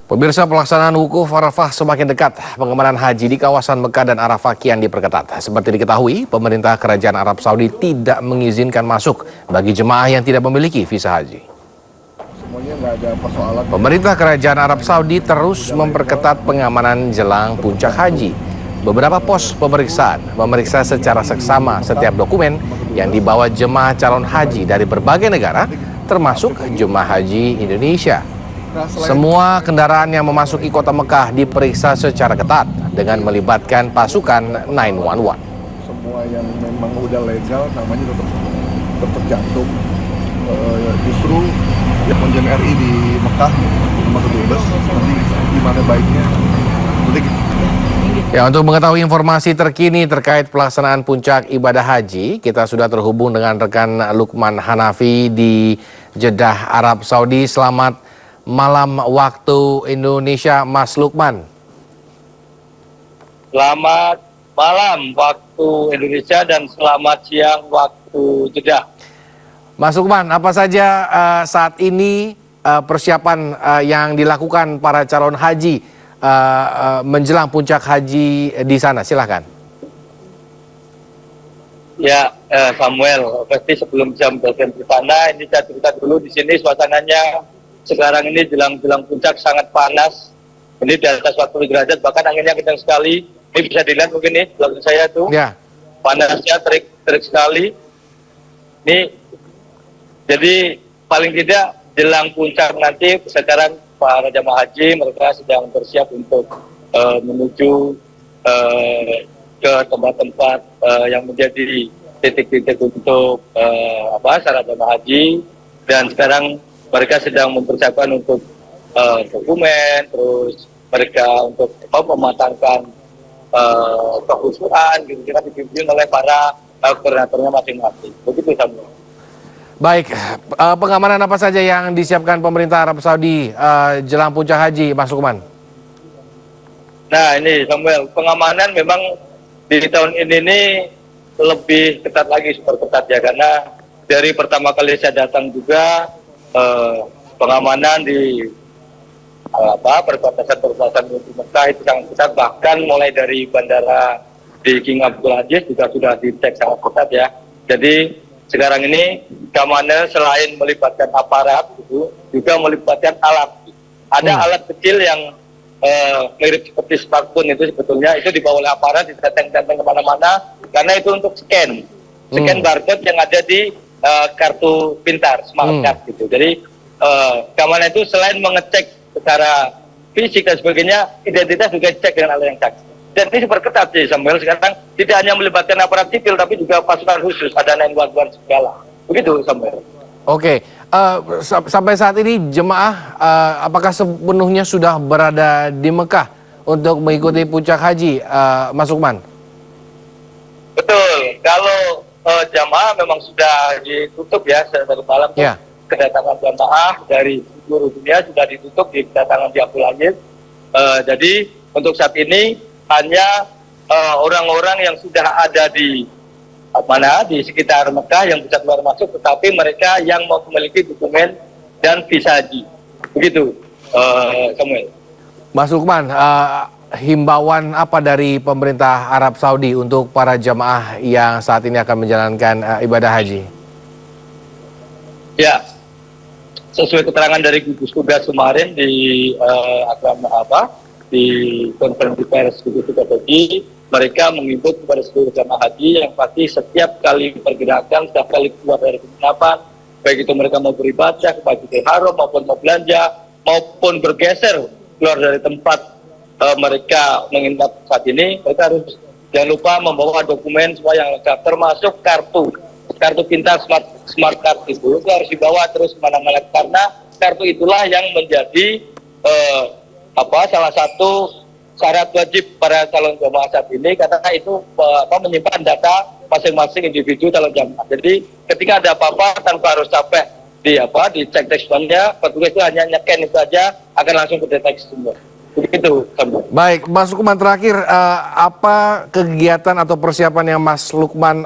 Pemirsa, pelaksanaan wukuf Arafah semakin dekat. Pengamanan haji di kawasan Mekah dan Arafah kian diperketat. Seperti diketahui, pemerintah Kerajaan Arab Saudi tidak mengizinkan masuk bagi jemaah yang tidak memiliki visa haji. Pemerintah Kerajaan Arab Saudi terus memperketat pengamanan jelang puncak haji. Beberapa pos pemeriksaan memeriksa secara seksama setiap dokumen yang dibawa jemaah calon haji dari berbagai negara, termasuk jemaah haji Indonesia. Semua kendaraan yang memasuki kota Mekah diperiksa secara ketat dengan melibatkan pasukan 911. Semua yang memang udah legal namanya tetap jantung. Justru yang konjen RI di Mekah sama kedubes nanti gimana baiknya. Ya, untuk mengetahui informasi terkini terkait pelaksanaan puncak ibadah haji, kita sudah terhubung dengan rekan Lukman Hanafi di Jeddah, Arab Saudi. Selamat malam waktu Indonesia, Mas Lukman. Selamat malam waktu Indonesia dan selamat siang waktu Jeddah. Mas Lukman, apa saja saat ini persiapan yang dilakukan para calon haji menjelang puncak haji di sana? Silahkan. Ya, Samuel, pasti sebelum jam berganti di sana, ini saya cerita dulu di sini suasananya. Sekarang ini jelang puncak sangat panas. Ini di atas 40 derajat, bahkan anginnya kencang sekali. Ini bisa dilihat mungkin nih, belakang saya tuh. Ya. Panasnya terik sekali. Ini, jadi paling tidak jelang puncak nanti, sekarang para jamaah haji mereka sedang bersiap untuk menuju ke tempat-tempat yang menjadi titik-titik untuk syarat jamaah haji. Dan sekarang mereka sedang mempersiapkan untuk dokumen, terus mereka untuk mematangkan kekhusyuan, kira-kira dipimpin oleh para koordinatornya masing-masing. Begitu, Samuel. Baik, pengamanan apa saja yang disiapkan pemerintah Arab Saudi jelang puncak haji, Mas Lukman? Nah ini Samuel, pengamanan memang di tahun ini lebih ketat lagi, super ketat ya, karena dari pertama kali saya datang juga pengamanan di perbatasan di Mekah itu sangat ketat, bahkan mulai dari bandara di King Abdul Aziz juga sudah dicek sangat ketat ya. Jadi sekarang ini keamanan selain melibatkan aparat itu juga melibatkan alat. Ada alat kecil yang mirip seperti smartphone itu sebetulnya itu dibawa oleh aparat, ditenteng-tenteng kemana-mana karena itu untuk scan barcode yang ada di kartu pintar, smart card gitu. Jadi keamanan itu selain mengecek secara fisik dan sebagainya, identitas juga dicek dengan alat yang canggih. Dan ini super ketat sih Samuel, sekarang tidak hanya melibatkan aparat sipil tapi juga pasukan khusus, ada 911 segala. Begitu Samuel. Oke, sampai saat ini jemaah apakah sepenuhnya sudah berada di Mekah untuk mengikuti puncak haji, Mas Lukman? Betul, kalau jamaah memang sudah ditutup ya dari malam. Ya. Kedatangan jamaah dari seluruh dunia sudah ditutup di kedatangan di Abdul Aziz. Jadi untuk saat ini hanya orang-orang yang sudah ada di sekitar Mekah yang bisa keluar masuk, tetapi mereka yang memiliki dokumen dan visa haji. Begitu, Samuel. Mas Lukman, himbauan apa dari pemerintah Arab Saudi untuk para jamaah yang saat ini akan menjalankan ibadah haji? Ya, sesuai keterangan dari gugus tugas kemarin di di konferensi pers gugus tugas haji, mereka mengimbau kepada seluruh jamaah haji yang pasti setiap kali pergerakan, setiap kali keluar dari penginapan, baik itu mereka mau beribadah ke Masjidil Haram maupun mau belanja maupun bergeser keluar dari tempat mereka menginap saat ini, mereka harus jangan lupa membawa dokumen semua yang lengkap, termasuk kartu pintar smart card itu harus dibawa terus kemana-mana, karena kartu itulah yang menjadi salah satu syarat wajib para calon jamaah saat ini, karena itu menyimpan data masing-masing individu calon jamaah. Jadi ketika ada apa-apa tanpa harus capek dicek tekstualnya, petugas itu hanya nyekan itu aja akan langsung kedeteksi semua. Begitu. Baik, Mas Lukman, terakhir apa kegiatan atau persiapan yang Mas Lukman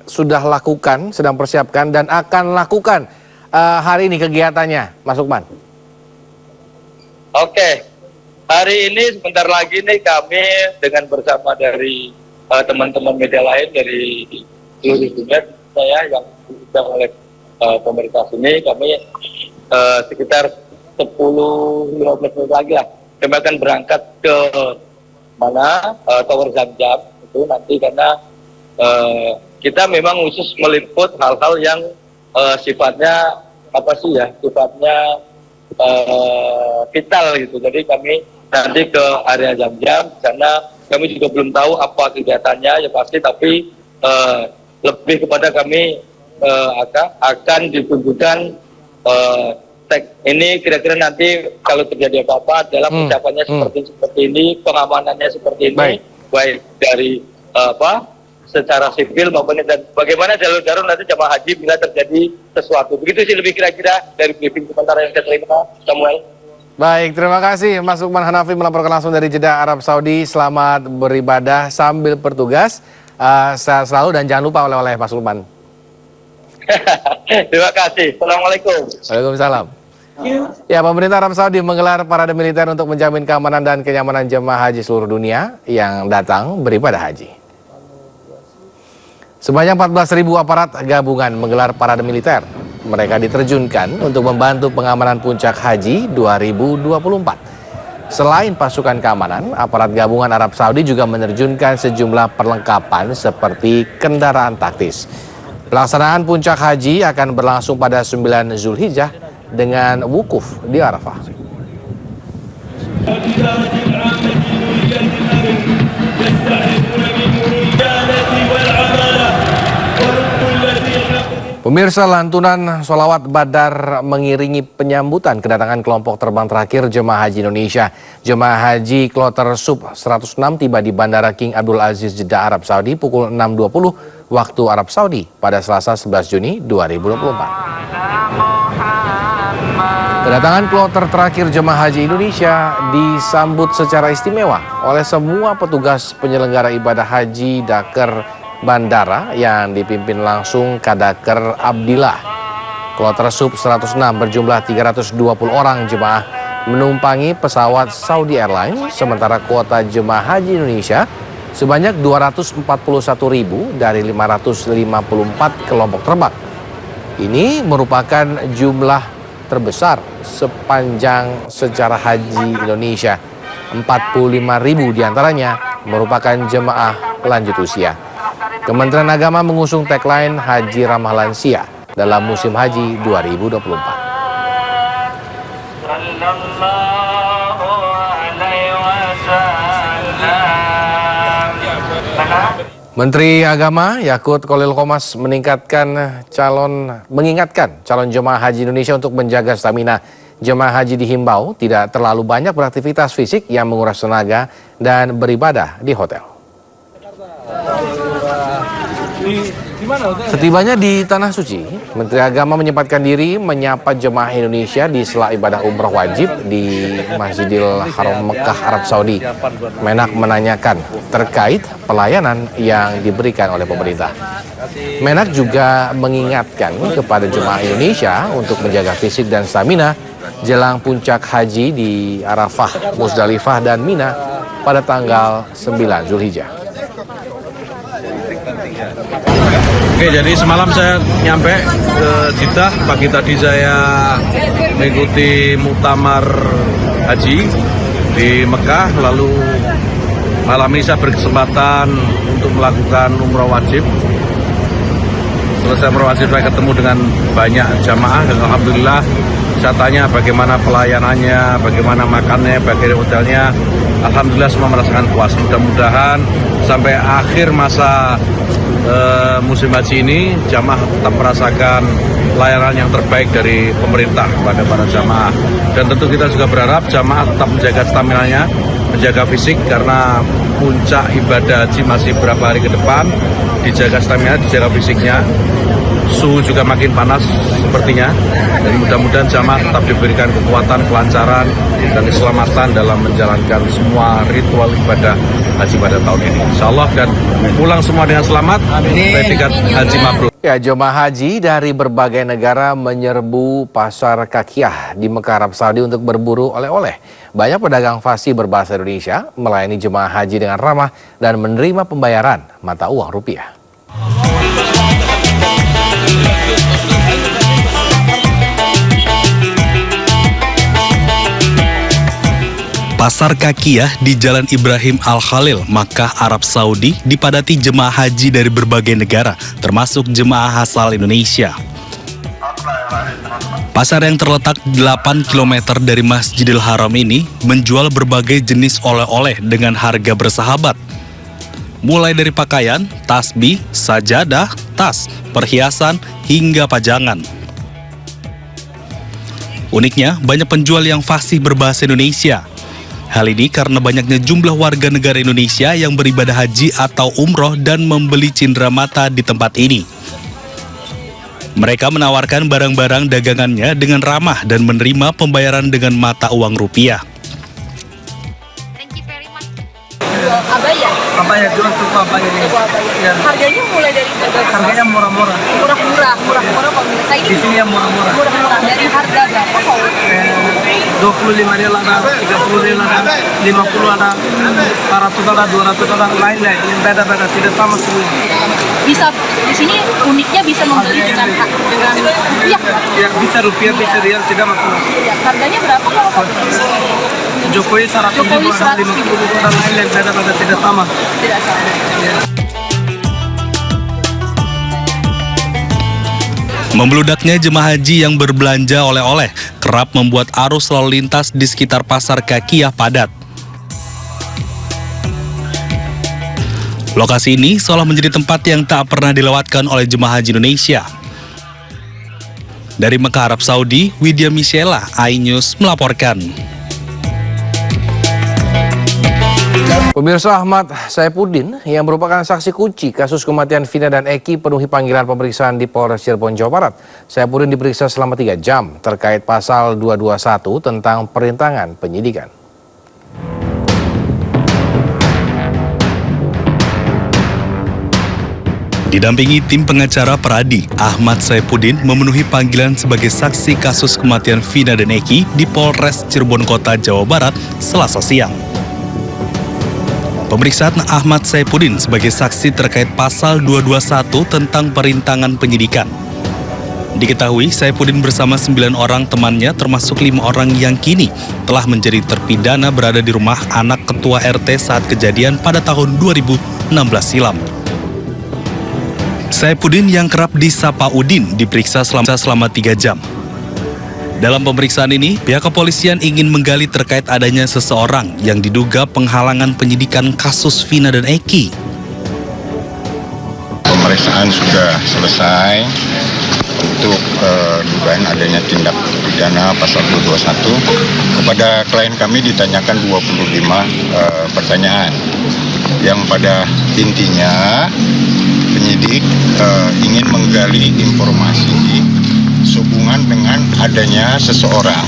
sudah lakukan, sedang persiapkan dan akan lakukan hari ini kegiatannya, Mas Lukman? Oke, hari ini sebentar lagi nih kami dengan bersama dari teman-teman media lain dari seluruh dunia saya yang diundang oleh pemerintah sini, kami sekitar 10-15 menit lagi lah kami akan berangkat ke mana Tower Zamzam itu nanti, karena kita memang khusus meliput hal-hal yang sifatnya sifatnya vital gitu. Jadi kami nanti ke area Zamzam, karena kami juga belum tahu apa kegiatannya ya pasti, tapi lebih kepada kami akan ditunjukkan ini kira-kira nanti kalau terjadi apa-apa dalam persiapannya seperti ini, pengamanannya seperti ini, baik dari secara sipil maupun dan bagaimana jalur darurat nanti jemaah haji bila terjadi sesuatu. Begitu sih lebih kira-kira dari briefing sementara yang saya terima, Samuel. Baik, terima kasih Mas Lukman Hanafi melaporkan langsung dari Jeddah, Arab Saudi. Selamat beribadah sambil bertugas. Sehat selalu dan jangan lupa oleh-oleh Mas Lukman. Terima kasih. Assalamualaikum. Waalaikumsalam. Ya, pemerintah Arab Saudi menggelar parade militer untuk menjamin keamanan dan kenyamanan jemaah haji seluruh dunia yang datang beribadah haji. Sebanyak 14.000 aparat gabungan menggelar parade militer. Mereka diterjunkan untuk membantu pengamanan puncak haji 2024. Selain pasukan keamanan, aparat gabungan Arab Saudi juga menerjunkan sejumlah perlengkapan seperti kendaraan taktis. Pelaksanaan puncak haji akan berlangsung pada 9 Zulhijjah dengan wukuf di Arafah. Pemirsa, lantunan sholawat badar mengiringi penyambutan kedatangan kelompok terbang terakhir jemaah haji Indonesia. Jemaah haji Kloter Sub 106 tiba di Bandara King Abdul Aziz Jeddah, Arab Saudi pukul 6.20 waktu Arab Saudi pada Selasa 11 Juni 2024. Kedatangan kloter terakhir jemaah haji Indonesia disambut secara istimewa oleh semua petugas penyelenggara ibadah haji Daker Bandara yang dipimpin langsung Kadaker Abdillah. Kloter Sub 106 berjumlah 320 orang jemaah menumpangi pesawat Saudi Airlines, sementara kuota jemaah haji Indonesia sebanyak 241.000 dari 554 kelompok terbang. Ini merupakan jumlah terbesar sepanjang sejarah haji Indonesia. 45.000 diantaranya merupakan jemaah lanjut usia. Kementerian Agama mengusung tagline Haji Ramah Lansia dalam musim haji 2024. Menteri Agama Yakut Khalil Qomas mengingatkan calon jemaah haji Indonesia untuk menjaga stamina. Jemaah haji dihimbau tidak terlalu banyak beraktivitas fisik yang menguras tenaga dan beribadah di hotel. Setibanya di Tanah Suci, Menteri Agama menyempatkan diri menyapa jemaah Indonesia di sela ibadah umroh wajib di Masjidil Haram Mekah, Arab Saudi. Menak menanyakan terkait pelayanan yang diberikan oleh pemerintah. Menak juga mengingatkan kepada jemaah Indonesia untuk menjaga fisik dan stamina jelang puncak haji di Arafah, Musdalifah, dan Mina pada tanggal 9 Zulhijjah. Oke, jadi semalam saya nyampe ke Jeddah. Pagi tadi saya mengikuti muktamar haji di Mekah. Lalu malam ini saya berkesempatan untuk melakukan umroh wajib. Selesai umroh wajib saya ketemu dengan banyak jamaah dan alhamdulillah saya tanya bagaimana pelayanannya, bagaimana makannya, bagaimana hotelnya. Alhamdulillah semua merasakan puas. Mudah-mudahan sampai akhir masa musim haji ini jamaah tetap merasakan layanan yang terbaik dari pemerintah kepada para jamaah. Dan tentu kita juga berharap jamaah tetap menjaga stamina-nya, menjaga fisik, karena puncak ibadah haji masih beberapa hari ke depan. Dijaga stamina, dijaga fisiknya. suhu juga makin panas sepertinya. Dan mudah-mudahan jamaah tetap diberikan kekuatan, kelancaran, dan keselamatan dalam menjalankan semua ritual ibadah haji pada tahun ini. Insya Allah dan pulang semua dengan selamat. Predikat haji mabrur. Ya, jemaah haji dari berbagai negara menyerbu pasar Kakiyah di Mekah, Arab Saudi untuk berburu oleh-oleh. Banyak pedagang fasih berbahasa Indonesia melayani jemaah haji dengan ramah dan menerima pembayaran mata uang rupiah. Pasar Kakiyah di Jalan Ibrahim Al-Khalil, Makkah, Arab Saudi dipadati jemaah haji dari berbagai negara, termasuk jemaah asal Indonesia. Pasar yang terletak 8 km dari Masjidil Haram ini menjual berbagai jenis oleh-oleh dengan harga bersahabat. Mulai dari pakaian, tasbih, sajadah, tas, perhiasan, hingga pajangan. Uniknya, banyak penjual yang fasih berbahasa Indonesia. Hal ini karena banyaknya jumlah warga negara Indonesia yang beribadah haji atau umroh dan membeli cindera mata di tempat ini. Mereka menawarkan barang-barang dagangannya dengan ramah dan menerima pembayaran dengan mata uang rupiah. Abaya? Abaya, jual tuku abaya ini. Ya. Harganya mulai dari berapa? Harganya murah-murah. Murah-murah kalau misalnya Di sini yang murah-murah. Murah-murah dari harga berapa kok? 25 rial ada, 30 rial ada, 50 ada, 400 ada, 200 ada, lain-lain. Yang beda-beda, tidak sama semua. Bisa di sini uniknya bisa membeli dengan rupiah. Ya, bisa rupiah, bisa rial, tidak masalah. Ya, harganya berapa kok? Jokowi 100 ribu, 50 ribu, dan lain-lain beda-beda, tidak sama. Tidak sama. Ya. Membeludaknya jemaah haji yang berbelanja oleh-oleh kerap membuat arus lalu lintas di sekitar pasar Kakiyah padat. Lokasi ini seolah menjadi tempat yang tak pernah dilewatkan oleh jemaah haji Indonesia. Dari Mekah, Arab Saudi, Widya Michela, iNews melaporkan. Pemirsa, Ahmad Saipuddin yang merupakan saksi kunci kasus kematian Vina dan Eki penuhi panggilan pemeriksaan di Polres Cirebon, Jawa Barat. Saipuddin diperiksa selama 3 jam terkait pasal 221 tentang perintangan penyidikan. Didampingi tim pengacara Peradi, Ahmad Saipuddin memenuhi panggilan sebagai saksi kasus kematian Vina dan Eki di Polres Cirebon Kota, Jawa Barat, Selasa siang. Pemeriksaan Ahmad Saipuddin sebagai saksi terkait pasal 221 tentang perintangan penyidikan. Diketahui Saipuddin bersama 9 orang temannya termasuk 5 orang yang kini telah menjadi terpidana berada di rumah anak ketua RT saat kejadian pada tahun 2016 silam. Saipuddin yang kerap disapa Udin diperiksa selama 3 jam. Dalam pemeriksaan ini, pihak kepolisian ingin menggali terkait adanya seseorang yang diduga penghalangan penyidikan kasus Vina dan Eki. Pemeriksaan sudah selesai untuk dugaan adanya tindak pidana pasal 221. Kepada klien kami ditanyakan 25 pertanyaan yang pada intinya penyidik ingin menggali informasi sehubungan dengan adanya seseorang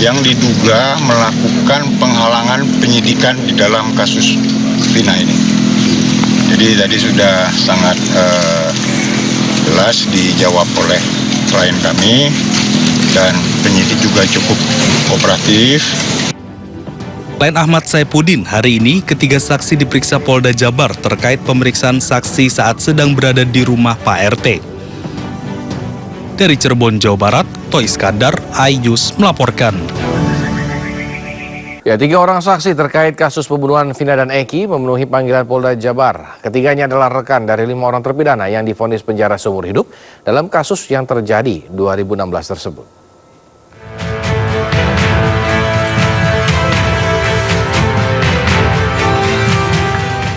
yang diduga melakukan penghalangan penyidikan di dalam kasus Vina ini. Jadi tadi sudah sangat jelas dijawab oleh klien kami dan penyidik juga cukup kooperatif. Selain Ahmad Saipuddin, hari ini ketiga saksi diperiksa Polda Jabar terkait pemeriksaan saksi saat sedang berada di rumah Pak RT. Dari Cirebon, Jawa Barat, Toy Iskandar, iNews melaporkan. Ya, 3 orang saksi terkait kasus pembunuhan Vina dan Eki memenuhi panggilan Polda Jabar. Ketiganya adalah rekan dari 5 orang terpidana yang divonis penjara seumur hidup dalam kasus yang terjadi 2016 tersebut.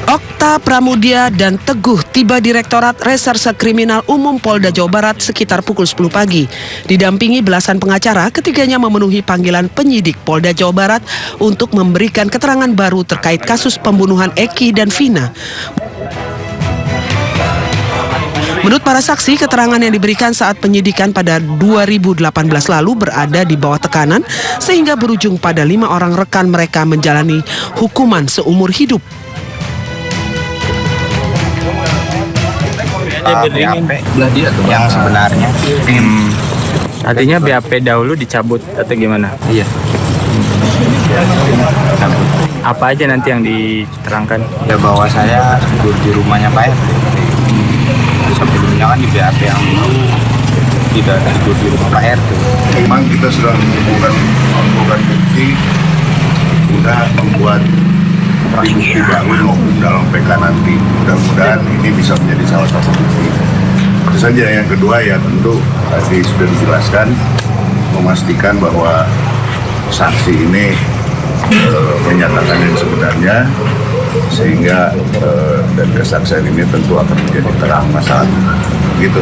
Okta Pramudia dan Teguh tiba Direktorat Reserse Kriminal Umum Polda Jawa Barat sekitar pukul 10 pagi. Didampingi belasan pengacara, ketiganya memenuhi panggilan penyidik Polda Jawa Barat untuk memberikan keterangan baru terkait kasus pembunuhan Eki dan Vina. Menurut para saksi, keterangan yang diberikan saat penyidikan pada 2018 lalu berada di bawah tekanan sehingga berujung pada 5 orang rekan mereka menjalani hukuman seumur hidup. Yang sebenarnya artinya BAP dahulu dicabut atau gimana? Iya. Apa aja nanti yang diterangkan? Ya bahwa saya tidur di rumahnya Pak RT. Sebelumnya kan di BAP yang tidak tidur di rumah Pak RT. Memang kita sudah mengumpulkan bukti, sudah membuat bukti baru maupun dalam PK nanti. Mudah-mudahan ini bisa menjadi salah satu bukti. Itu saja. Yang kedua ya tentu tadi sudah dijelaskan, memastikan bahwa saksi ini menyatakan yang sebenarnya, sehingga dan kesaksian ini tentu akan menjadi terang masalah. Gitu.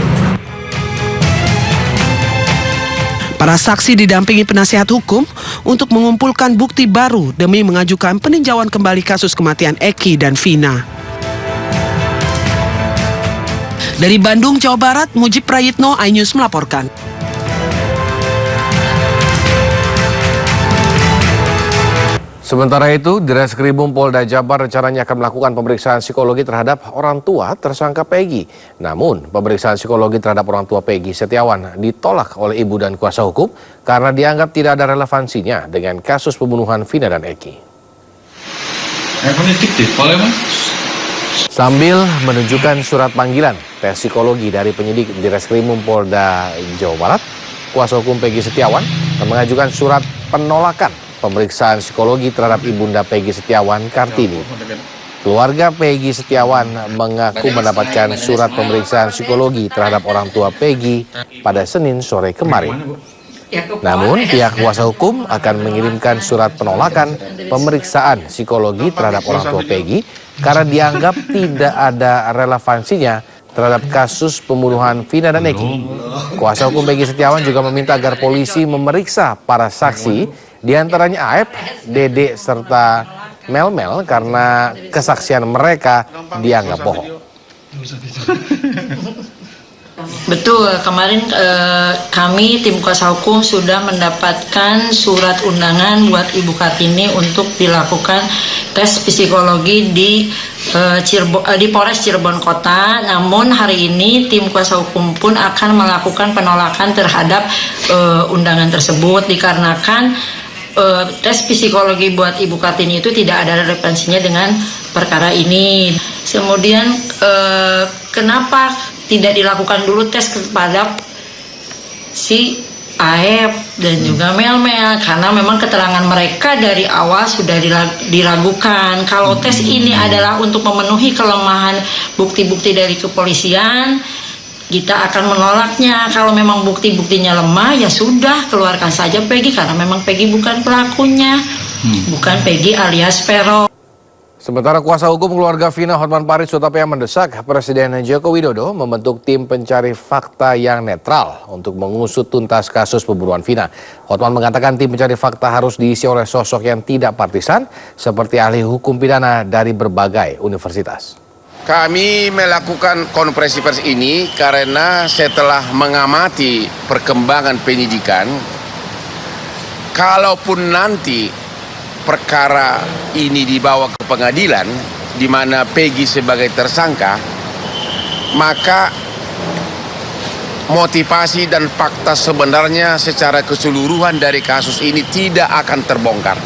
Para saksi didampingi penasihat hukum untuk mengumpulkan bukti baru demi mengajukan peninjauan kembali kasus kematian Eki dan Vina. Dari Bandung, Jawa Barat, Mujib Prayitno, iNews melaporkan. Sementara itu, Direskrimum Polda Jabar rencananya akan melakukan pemeriksaan psikologi terhadap orang tua tersangka Peggy. Namun, pemeriksaan psikologi terhadap orang tua Peggy Setiawan ditolak oleh ibu dan kuasa hukum karena dianggap tidak ada relevansinya dengan kasus pembunuhan Vina dan Eki. Sambil menunjukkan surat panggilan tes psikologi dari penyidik Direskrimum Polda Jawa Barat, kuasa hukum Peggy Setiawan mengajukan surat penolakan pemeriksaan psikologi terhadap ibunda Peggy Setiawan, Kartini. Keluarga Peggy Setiawan mengaku mendapatkan surat pemeriksaan psikologi terhadap orang tua Peggy pada Senin sore kemarin. Namun, pihak kuasa hukum akan mengirimkan surat penolakan pemeriksaan psikologi terhadap orang tua Peggy karena dianggap tidak ada relevansinya terhadap kasus pembunuhan Vina dan Eki. Kuasa hukum Peggy Setiawan juga meminta agar polisi memeriksa para saksi, di antaranya Aep, Dede, serta Melmel karena kesaksian mereka dianggap bohong. Betul, kemarin kami tim kuasa hukum sudah mendapatkan surat undangan buat Ibu Kartini untuk dilakukan tes psikologi di Polres Cirebon Kota. Namun hari ini tim kuasa hukum pun akan melakukan penolakan terhadap undangan tersebut dikarenakan tes psikologi buat Ibu Kartini itu tidak ada relevansinya dengan perkara ini. Kemudian kenapa tidak dilakukan dulu tes kepada si Aep dan juga Melmel, karena memang keterangan mereka dari awal sudah diragukan. Kalau tes ini adalah untuk memenuhi kelemahan bukti-bukti dari kepolisian, kita akan menolaknya. Kalau memang bukti-buktinya lemah, ya sudah, keluarkan saja Peggy, karena memang Peggy bukan pelakunya, bukan Peggy alias Peron. Sementara kuasa hukum keluarga Vina, Hotman Paris Hutapea, mendesak Presiden Joko Widodo membentuk tim pencari fakta yang netral untuk mengusut tuntas kasus pembunuhan Vina. Hotman mengatakan tim pencari fakta harus diisi oleh sosok yang tidak partisan seperti ahli hukum pidana dari berbagai universitas. Kami melakukan konferensi pers ini karena setelah mengamati perkembangan penyidikan, kalaupun nanti perkara ini dibawa ke pengadilan di mana Peggy sebagai tersangka, maka motivasi dan fakta sebenarnya secara keseluruhan dari kasus ini tidak akan terbongkar.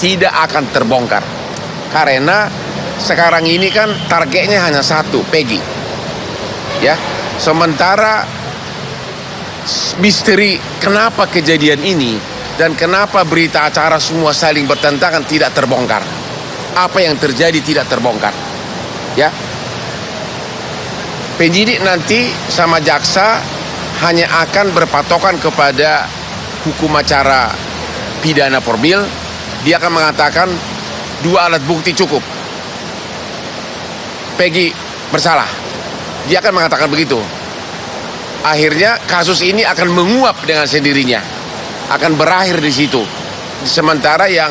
Tidak akan terbongkar. Karena sekarang ini kan targetnya hanya satu, Peggy. Ya. Sementara misteri kenapa kejadian ini dan kenapa berita acara semua saling bertentangan tidak terbongkar. Apa yang terjadi tidak terbongkar. Ya. Penyidik nanti sama jaksa hanya akan berpatokan kepada hukum acara pidana formil. Dia akan mengatakan 2 alat bukti cukup. Peggy bersalah. Dia akan mengatakan begitu. Akhirnya kasus ini akan menguap dengan sendirinya. Akan berakhir di situ. Sementara yang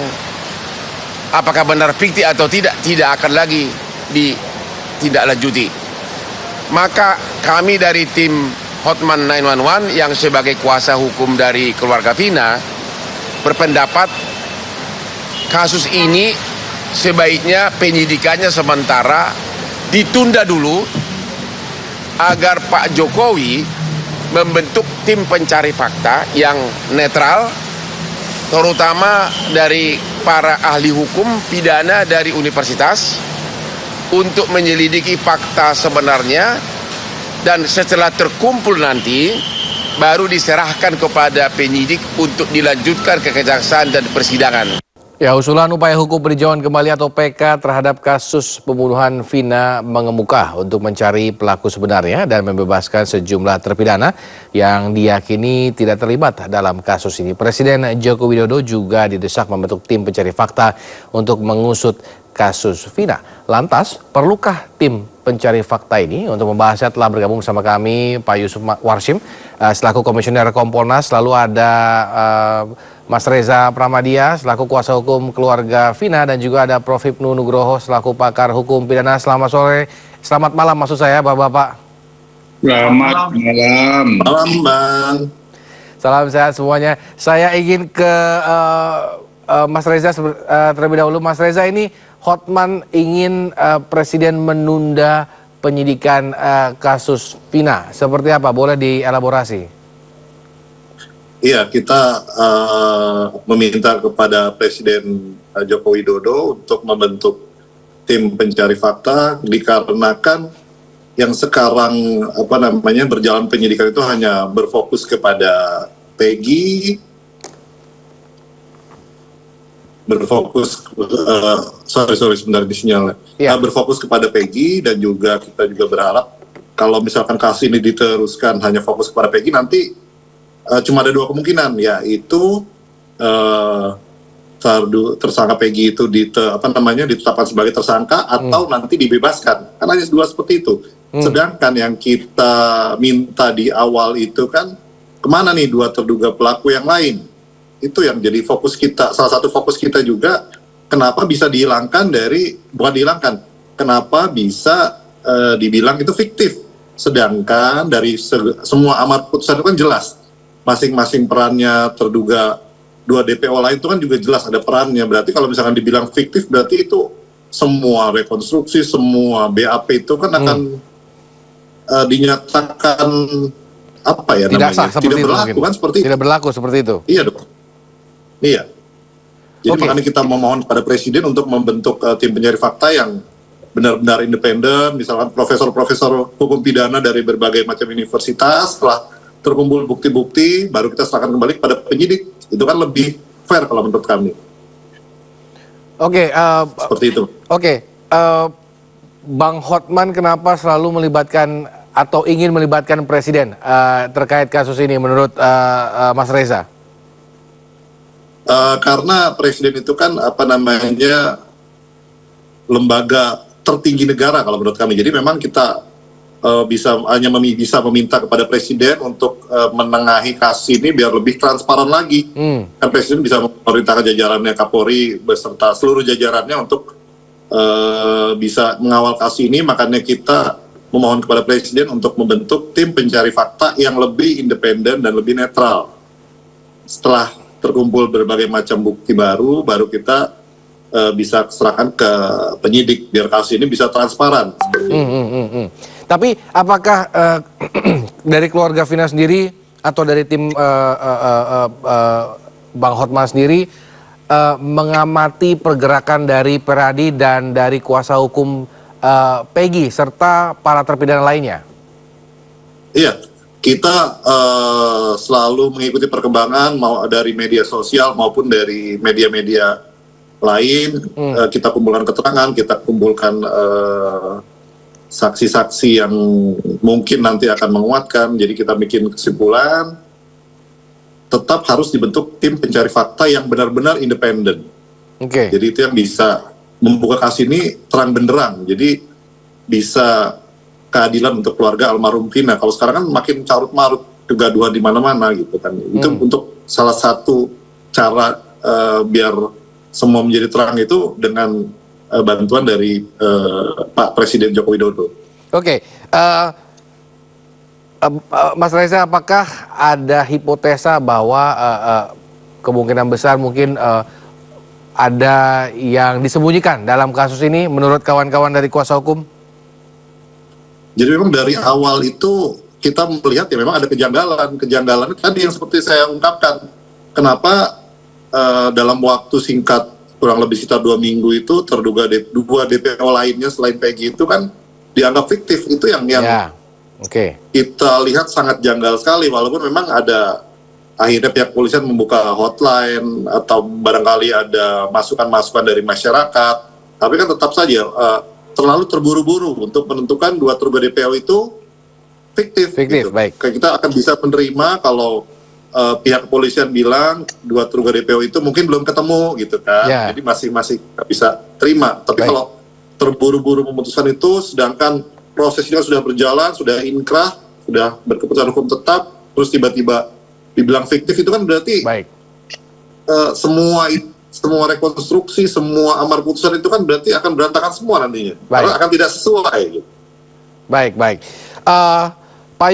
apakah benar fiktif atau tidak akan lagi ditindaklanjuti. Maka kami dari tim Hotman 911 yang sebagai kuasa hukum dari keluarga Vina berpendapat kasus ini sebaiknya penyidikannya sementara ditunda dulu agar Pak Jokowi membentuk tim pencari fakta yang netral, terutama dari para ahli hukum pidana dari universitas untuk menyelidiki fakta sebenarnya, dan setelah terkumpul nanti baru diserahkan kepada penyidik untuk dilanjutkan ke kejaksaan dan persidangan. Ya, usulan upaya hukum peninjauan kembali atau PK terhadap kasus pembunuhan Vina mengemuka untuk mencari pelaku sebenarnya dan membebaskan sejumlah terpidana yang diyakini tidak terlibat dalam kasus ini. Presiden Joko Widodo juga didesak membentuk tim pencari fakta untuk mengusut kasus Vina. Lantas, perlukah tim pencari fakta ini? Untuk membahasnya telah bergabung bersama kami Pak Yusuf Warshim selaku Komisioner Kompolnas, lalu ada Mas Reza Pramadia selaku kuasa hukum keluarga Vina, dan juga ada Prof. Hipnu Nugroho selaku pakar hukum pidana. Selamat malam maksud saya Bapak-bapak. Selamat malam. Malam Bang. Salam sehat semuanya. Saya ingin ke Mas Reza terlebih dahulu. Mas Reza, ini Hotman ingin Presiden menunda penyidikan kasus Vina. Seperti apa? Boleh dielaborasi? Iya, kita meminta kepada Presiden Joko Widodo untuk membentuk tim pencari fakta dikarenakan yang sekarang berjalan penyidikan itu hanya berfokus kepada Peggy, sebentar di sinyalnya. Berfokus kepada Peggy, dan juga kita juga berharap kalau misalkan kasus ini diteruskan hanya fokus kepada Peggy, nanti cuma ada dua kemungkinan, yaitu tersangka Peggy itu ditetapkan sebagai tersangka atau nanti dibebaskan. Kan hanya dua seperti itu. Sedangkan yang kita minta di awal itu kan kemana nih dua terduga pelaku yang lain? Itu yang jadi fokus kita. Salah satu fokus kita juga kenapa bisa kenapa bisa dibilang itu fiktif. Sedangkan dari semua amar putusan itu kan jelas. Masing-masing perannya terduga dua DPO lain itu kan juga jelas ada perannya. Berarti kalau misalkan dibilang fiktif, berarti itu semua rekonstruksi, semua BAP itu kan akan dinyatakan tidak sah, tidak berlaku kan seperti itu. Tidak berlaku seperti itu. Iya dong. Iya. Jadi makanya kita memohon kepada Presiden untuk membentuk tim pencari fakta yang benar-benar independen, misalkan profesor-profesor hukum pidana dari berbagai macam universitas. Setelah terkumpul bukti-bukti, baru kita serahkan kembali kepada penyidik. Itu kan lebih fair kalau menurut kami. Seperti itu. Bang Hotman kenapa selalu melibatkan atau ingin melibatkan Presiden terkait kasus ini menurut Mas Reza? Karena Presiden itu kan lembaga tertinggi negara kalau menurut kami. Jadi memang kita bisa meminta kepada Presiden untuk menengahi kasus ini biar lebih transparan lagi. Kan Presiden bisa memerintahkan jajarannya, Kapolri beserta seluruh jajarannya untuk bisa mengawal kasus ini. Makanya kita memohon kepada Presiden untuk membentuk tim pencari fakta yang lebih independen dan lebih netral. Setelah terkumpul berbagai macam bukti baru kita bisa serahkan ke penyidik biar kasus ini bisa transparan. Tapi apakah dari keluarga Vina sendiri atau dari tim Bang Hotman sendiri mengamati pergerakan dari Peradi dan dari kuasa hukum Peggy serta para terpidana lainnya? Iya, kita selalu mengikuti perkembangan mau dari media sosial maupun dari media-media lain. Kita kumpulkan keterangan, kita kumpulkan saksi-saksi yang mungkin nanti akan menguatkan. Jadi kita bikin kesimpulan, tetap harus dibentuk tim pencari fakta yang benar-benar independen. Jadi itu yang bisa membuka kasus ini terang benderang. Jadi bisa keadilan untuk keluarga almarhum Vina. Kalau sekarang kan makin carut-marut, kegaduhan di mana-mana gitu kan. Itu untuk salah satu cara biar semua menjadi terang itu dengan bantuan dari Pak Presiden Joko Widodo. Mas Reza, apakah ada hipotesa bahwa kemungkinan besar mungkin ada yang disembunyikan dalam kasus ini menurut kawan-kawan dari kuasa hukum? Jadi memang dari awal itu kita melihat ya memang ada kejanggalan tadi yang seperti saya ungkapkan. Kenapa dalam waktu singkat kurang lebih sekitar 2 minggu itu terduga dua DPO lainnya selain Peggy itu kan dianggap fiktif. Itu yang kita lihat sangat janggal sekali, walaupun memang ada akhirnya pihak polisian membuka hotline atau barangkali ada masukan-masukan dari masyarakat, tapi kan tetap saja terlalu terburu-buru untuk menentukan 2 terduga DPO itu fiktif gitu. Baik. Kita akan bisa menerima kalau pihak kepolisian bilang 2 terduga DPO itu mungkin belum ketemu gitu kan, jadi masih bisa terima. Tapi kalau terburu-buru memutuskan itu, sedangkan prosesnya sudah berjalan, sudah inkrah, sudah berkeputusan hukum tetap, terus tiba-tiba dibilang fiktif, itu kan berarti semua rekonstruksi, semua amar putusan itu kan berarti akan berantakan semua nantinya, karena akan tidak sesuai gitu. Baik. Pak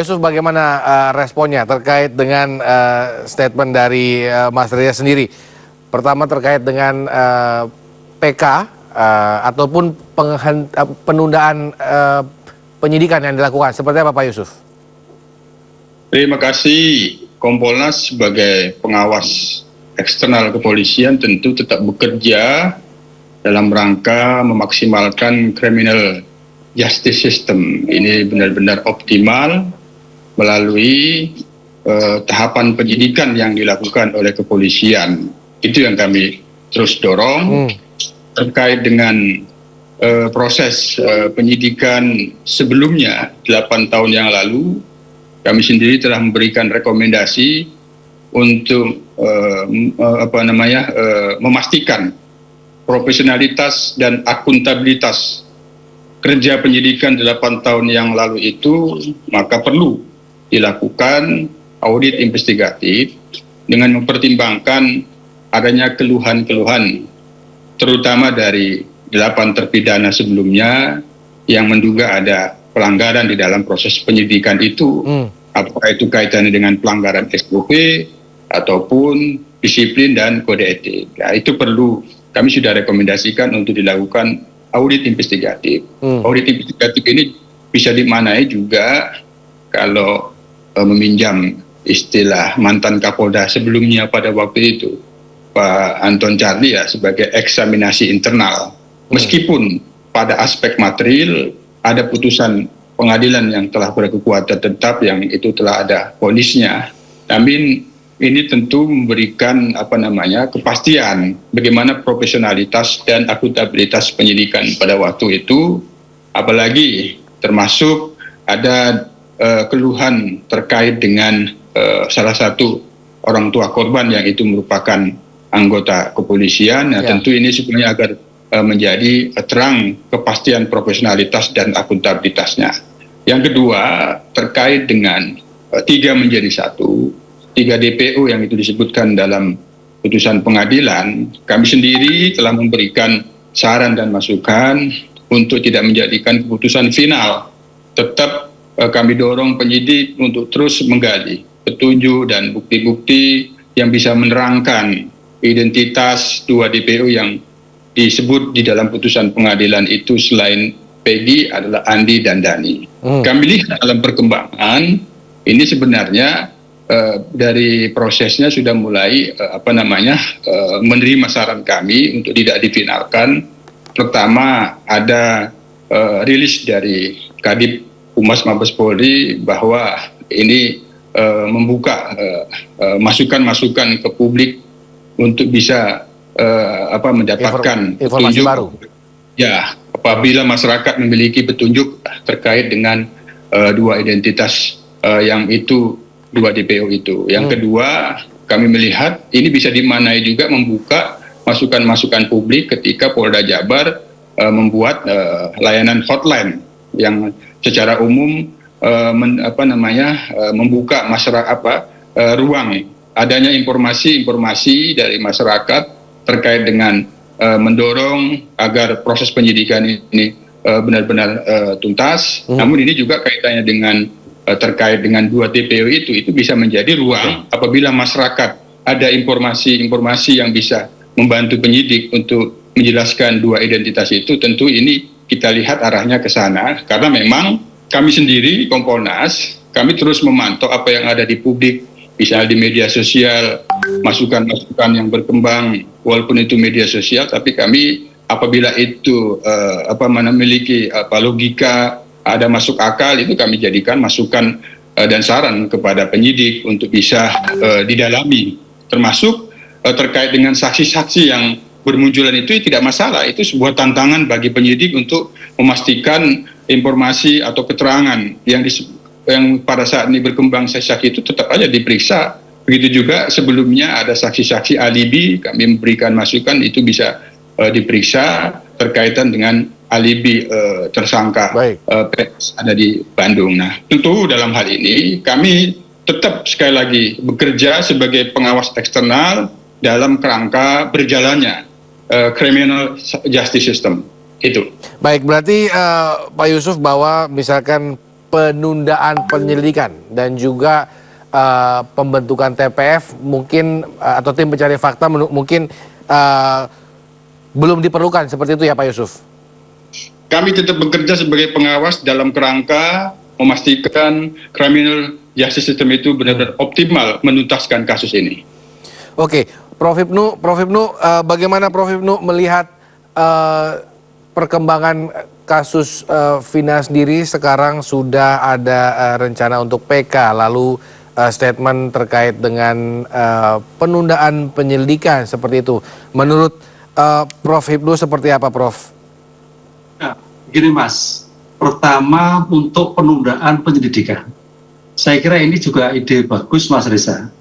Yusuf bagaimana responnya terkait dengan statement dari Mas Reza sendiri? Pertama terkait dengan PK ataupun penundaan penyidikan yang dilakukan. Seperti apa Pak Yusuf? Terima kasih. Kompolnas sebagai pengawas eksternal kepolisian tentu tetap bekerja dalam rangka memaksimalkan criminal justice system ini benar-benar optimal melalui tahapan penyidikan yang dilakukan oleh kepolisian. Itu yang kami terus dorong. Terkait dengan proses penyidikan sebelumnya 8 tahun yang lalu, kami sendiri telah memberikan rekomendasi untuk memastikan profesionalitas dan akuntabilitas kerja penyidikan 8 tahun yang lalu itu, maka perlu dilakukan audit investigatif dengan mempertimbangkan adanya keluhan-keluhan terutama dari 8 terpidana sebelumnya yang menduga ada pelanggaran di dalam proses penyidikan itu, apakah itu kaitannya dengan pelanggaran SOP ataupun disiplin dan kode etik. Ya, itu perlu kami sudah rekomendasikan untuk dilakukan audit investigatif. Audit investigatif ini bisa dimaknai juga kalau meminjam istilah mantan Kapolda sebelumnya pada waktu itu, Pak Anton Carlya, sebagai eksaminasi internal. Meskipun pada aspek material ada putusan pengadilan yang telah berkekuatan tetap yang itu telah ada vonisnya, namun ini tentu memberikan kepastian bagaimana profesionalitas dan akuntabilitas penyidikan pada waktu itu, apalagi termasuk ada keluhan terkait dengan salah satu orang tua korban yang itu merupakan anggota kepolisian. Tentu ini sebenarnya agar menjadi terang kepastian profesionalitas dan akuntabilitasnya. Yang kedua, terkait dengan 3 menjadi 1, 3 DPO yang itu disebutkan dalam putusan pengadilan, kami sendiri telah memberikan saran dan masukan untuk tidak menjadikan keputusan final. Tetap kami dorong penyidik untuk terus menggali petunjuk dan bukti-bukti yang bisa menerangkan identitas 2 DPO yang disebut di dalam putusan pengadilan itu selain Peggy adalah Andi dan Dani. Kami lihat dalam perkembangan ini sebenarnya dari prosesnya sudah mulai menerima saran kami untuk tidak difinalkan. Pertama ada rilis dari Kadip Humas Mabes Polri bahwa ini membuka masukan-masukan ke publik untuk bisa mendapatkan informasi petunjuk baru. Ya, apabila masyarakat memiliki petunjuk terkait dengan 2 identitas yang itu 2 DPO itu. Yang kedua, kami melihat ini bisa dimaknai juga membuka masukan-masukan publik ketika Polda Jabar membuat layanan hotline yang secara umum membuka masyarakat ruang adanya informasi-informasi dari masyarakat terkait dengan mendorong agar proses penyidikan ini benar-benar tuntas. Namun ini juga kaitannya dengan terkait dengan 2 TPO itu bisa menjadi ruang apabila masyarakat ada informasi-informasi yang bisa membantu penyidik untuk menjelaskan 2 identitas itu. Tentu ini kita lihat arahnya ke sana, karena memang kami sendiri Kompolnas, kami terus memantau apa yang ada di publik, misalnya di media sosial, masukan-masukan yang berkembang, walaupun itu media sosial, tapi kami apabila itu memiliki logika, ada masuk akal, itu kami jadikan masukan dan saran kepada penyidik untuk bisa didalami, termasuk terkait dengan saksi-saksi yang bermunculan itu tidak masalah. Itu sebuah tantangan bagi penyidik untuk memastikan informasi atau keterangan yang pada saat ini berkembang saksi itu tetap aja diperiksa. Begitu juga sebelumnya ada saksi-saksi alibi, kami memberikan masukan itu bisa diperiksa terkaitan dengan alibi tersangka PS ada di Bandung. Nah, tentu dalam hal ini kami tetap sekali lagi bekerja sebagai pengawas eksternal dalam kerangka berjalannya criminal justice system. Itu. Baik, berarti Pak Yusuf bahwa misalkan penundaan penyelidikan dan juga pembentukan TPF mungkin atau tim pencari fakta mungkin belum diperlukan, seperti itu ya Pak Yusuf? Kami tetap bekerja sebagai pengawas dalam kerangka memastikan criminal justice system itu benar-benar optimal menuntaskan kasus ini. Oke, Prof. Hipnu, bagaimana Prof. Hipnu melihat perkembangan kasus Vina sendiri? Sekarang sudah ada rencana untuk PK, lalu statement terkait dengan penundaan penyelidikan seperti itu. Menurut Prof. Hipnu seperti apa, Prof? Nah, gini Mas, pertama untuk penundaan penyelidikan, saya kira ini juga ide bagus Mas Reza,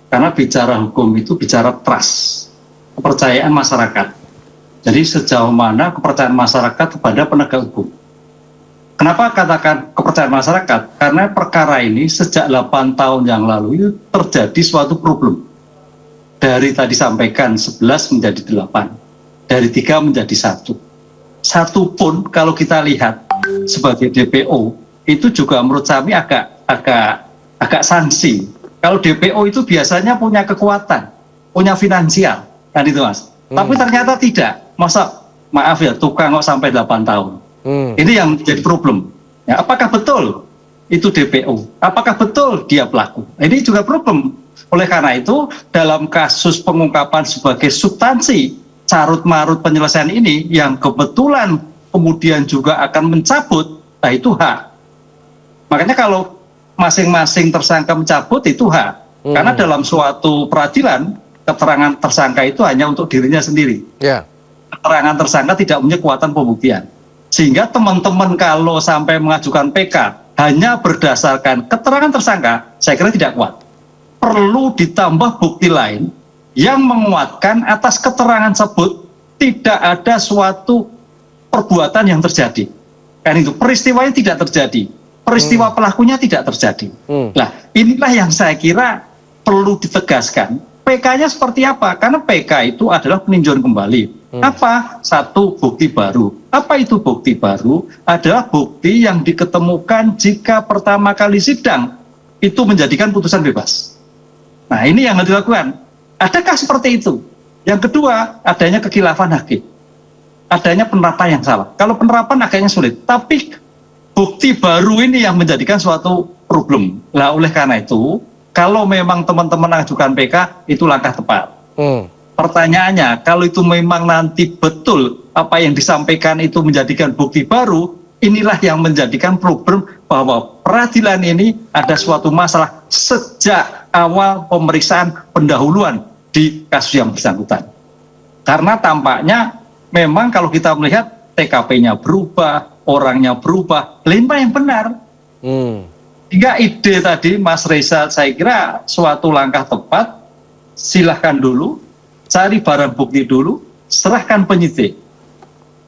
karena bicara hukum itu bicara trust, kepercayaan masyarakat. Jadi sejauh mana kepercayaan masyarakat kepada penegak hukum. Kenapa katakan kepercayaan masyarakat? Karena perkara ini sejak 8 tahun yang lalu itu terjadi suatu problem. Dari tadi sampaikan 11 menjadi 8, dari 3 menjadi 1. Satu pun kalau kita lihat sebagai DPO itu juga menurut kami agak sanksi. Kalau DPO itu biasanya punya kekuatan, punya finansial, kan itu Mas. Tapi ternyata tidak. Masa maaf ya tukang kok sampai 8 tahun. Ini yang jadi problem. Ya, apakah betul itu DPO? Apakah betul dia pelaku? Ini juga problem. Oleh karena itu dalam kasus pengungkapan sebagai substansi carut-marut penyelesaian ini yang kebetulan kemudian juga akan mencabut, nah itu hak. Makanya kalau masing-masing tersangka mencabut itu hak. Karena dalam suatu peradilan, keterangan tersangka itu hanya untuk dirinya sendiri. Keterangan tersangka tidak punya kekuatan pembuktian. Sehingga teman-teman kalau sampai mengajukan PK hanya berdasarkan keterangan tersangka, saya kira tidak kuat. Perlu ditambah bukti lain yang menguatkan atas keterangan tersebut tidak ada suatu perbuatan yang terjadi. Kan itu peristiwanya tidak terjadi, peristiwa pelakunya tidak terjadi. Nah, inilah yang saya kira perlu ditegaskan. PK-nya seperti apa? Karena PK itu adalah peninjauan kembali. Apa? Satu, bukti baru. Apa itu bukti baru? Adalah bukti yang diketemukan jika pertama kali sidang itu menjadikan putusan bebas. Nah, ini yang harus dilakukan. Adakah seperti itu? Yang kedua, adanya kekhilafan hakim. Adanya penerapan yang salah. Kalau penerapan agaknya sulit. Tapi bukti baru ini yang menjadikan suatu problem. Nah, oleh karena itu, kalau memang teman-teman mengajukan PK, itu langkah tepat. Pertanyaannya, kalau itu memang nanti betul apa yang disampaikan itu menjadikan bukti baru, inilah yang menjadikan problem bahwa peradilan ini ada suatu masalah sejak awal pemeriksaan pendahuluan di kasus yang bersangkutan. Karena tampaknya memang kalau kita melihat TKP-nya berubah, orangnya berubah, lima yang benar. Hingga ide tadi Mas Reza saya kira suatu langkah tepat, silahkan dulu, cari barang bukti dulu, serahkan penyidik.